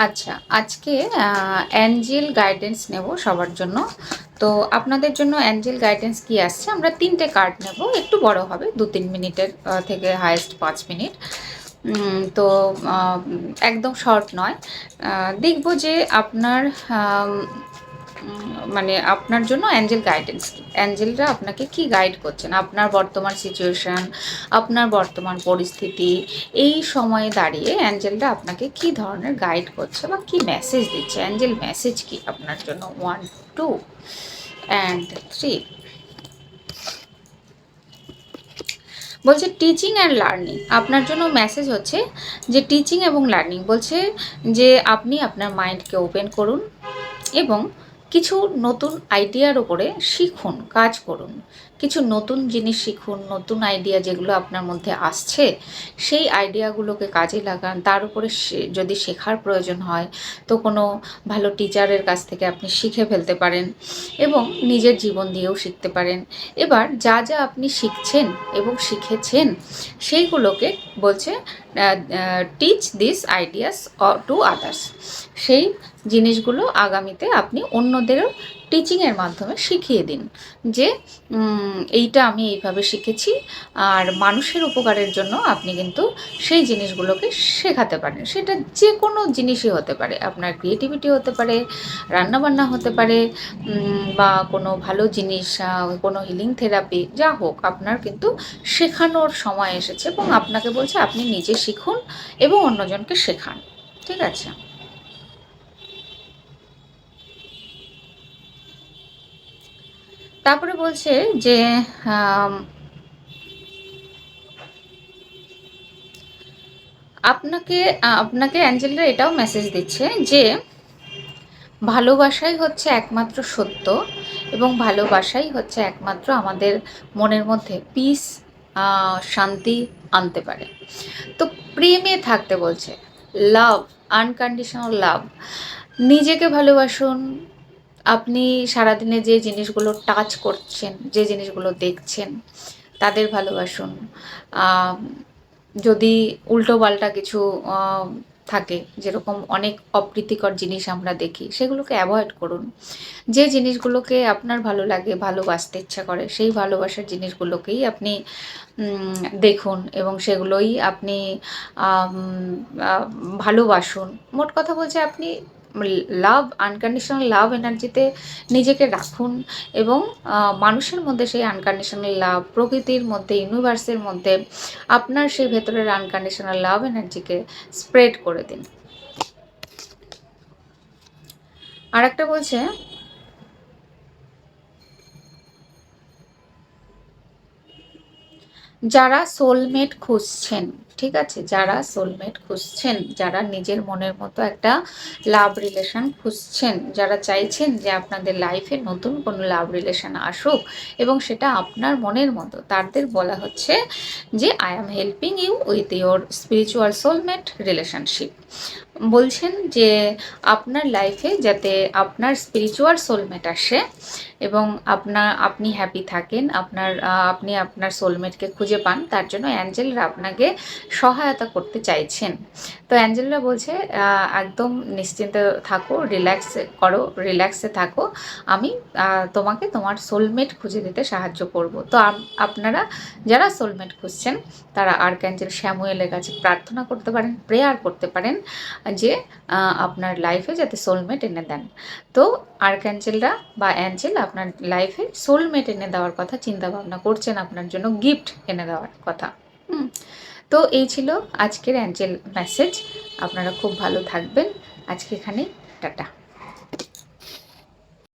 আচ্ছা, আজকে Angel guidance নেব সবার জন্য। তো আপনাদের জন্য অ্যাঞ্জেল গাইডেন্স কি আসছে, আমরা ৩টে কার্ড নেব, একটু বড় হবে, ২-৩ মিনিটের থেকে হাইয়েস্ট ৫ মিনিট। তো একদম শর্ট নয়। দেখব যে আপনার মানে আপনার জন্য অ্যাঞ্জেল গাইডেন্স কি, অ্যাঞ্জেলরা আপনাকে কি গাইড করছেন, আপনার বর্তমান সিচুয়েশান, আপনার বর্তমান পরিস্থিতি, এই সময়ে দাঁড়িয়ে অ্যাঞ্জেলরা আপনাকে কি ধরনের গাইড করছে বা কি মেসেজ দিচ্ছে, অ্যাঞ্জেল মেসেজ কি আপনার জন্য। 1, 2 অ্যান্ড 3 বলছে টিচিং অ্যান্ড লার্নিং। আপনার জন্য মেসেজ হচ্ছে যে টিচিং এবং লার্নিং বলছে যে আপনি আপনার মাইন্ডকে ওপেন করুন এবং কিছু নতুন আইডিয়ার ওপরে শিখুন, কাজ করুন, কিছু নতুন জিনিস শিখুন, নতুন আইডিয়া যেগুলো আপনার মধ্যে আসছে সেই আইডিয়াগুলোকে কাজে লাগান। তার উপরে যদি শেখার প্রয়োজন হয় তো কোনো ভালো টিচারের কাছ থেকে আপনি শিখে ফেলতে পারেন এবং নিজের জীবন দিয়েও শিখতে পারেন। এবার যা যা আপনি শিখছেন এবং শিখেছেন সেইগুলোকে বলছে teach this ideas to others. সেই জিনিসগুলো আগামীতে আপনি অন্যদেরও টিচিংয়ের মাধ্যমে শিখিয়ে দিন যে এইটা আমি এইভাবে শিখেছি, আর মানুষের উপকারের জন্য আপনি কিন্তু সেই জিনিসগুলোকে শেখাতে পারেন। সেটা যে কোনো জিনিসই হতে পারে, আপনার ক্রিয়েটিভিটি হতে পারে, রান্নাবান্না হতে পারে, বা কোনো ভালো জিনিস, কোনো হিলিং থেরাপি, যা হোক আপনার কিন্তু শেখানোর সময় এসেছে এবং আপনাকে বলছে আপনি নিজে শিখুন এবং অন্যজনকে শেখান। ঠিক আছে? তারপরে বলছে যে আপনাকে আপনাকে অ্যাঞ্জেলরা এটাও মেসেজ দিচ্ছে যে ভালোবাসাই হচ্ছে একমাত্র সত্য এবং ভালোবাসাই হচ্ছে একমাত্র আমাদের মনের মধ্যে পিস, শান্তি আনতে পারে। তো প্রেমে থাকতে বলছে, লাভ, আনকন্ডিশনাল লাভ। নিজেকে ভালোবাসুন। আপনি সারাদিনে যে জিনিসগুলো টাচ করছেন, যে জিনিসগুলো দেখছেন, তাদের ভালোবাসুন। যদি উল্টোপাল্টা কিছু থাকে, যেরকম অনেক অপ্রীতিকর জিনিস আমরা দেখি, সেগুলোকে অ্যাভয়েড করুন। যে জিনিসগুলোকে আপনার ভালো লাগে, ভালোবাসতে ইচ্ছা করে, সেই ভালোবাসার জিনিসগুলোকেই আপনি দেখুন এবং সেগুলোই আপনি ভালোবাসুন। মোট কথা বলছে আপনি লাভ, আনকন্ডিশনাল লাভ এনার্জিতে নিজেকে রাখুন এবং মানুষের মধ্যে সেই আনকন্ডিশনাল লাভ, প্রকৃতির মধ্যে, ইউনিভার্সের মধ্যে আপনার সেই ভেতরের আনকন্ডিশনাল লাভ এনার্জিকে স্প্রেড করে দিন। আর একটা বলছে যারা সোলমেট খুঁজছেন, ঠিক আছে, যারা সোলমেট খুঁজছেন, যারা নিজের মনের মতো একটা লাভ রিলেশন খুঁজছেন, যারা চাইছেন যে আপনাদের লাইফে নতুন কোনো লাভ রিলেশন আসুক এবং সেটা আপনার মনের মতো, তাদের বলা হচ্ছে যে I am helping you with your spiritual soulmate relationship. বলছেন যে আপনার লাইফে যাতে আপনার স্পিরিচুয়াল সোলমেট আসে এবং আপনি হ্যাপি থাকেন, আপনি আপনার সোলমেটকে খুঁজে পান, তার জন্য অ্যাঞ্জেলরা আপনাকে সহায়তা করতে চাইছেন। তো অ্যাঞ্জেলরা বলছে একদম নিশ্চিন্তে থাকো, রিল্যাক্স করো, রিল্যাক্সে থাকো, আমি তোমাকে তোমার সোলমেট খুঁজে দিতে সাহায্য করব। তো আপনারা যারা সোলমেট খুঁজছেন তারা আর্কঅ্যাঞ্জেল শ্যামুয়েলের কাছে প্রার্থনা করতে পারেন, প্রেয়ার করতে পারেন যে আপনার লাইফে যাতে সোলমেট এনে দেন। তো আর্কঅ্যাঞ্জেলরা বা অ্যাঞ্জেল আপনার লাইফে সোলমেট এনে দেওয়ার কথা চিন্তা ভাবনা করছেন, আপনার জন্য গিফট এনে দেওয়ার কথা। তো এই ছিল আজকের অ্যাঞ্জেল মেসেজ। আপনারা খুব ভালো থাকবেন। আজকে এখানেই টাটা।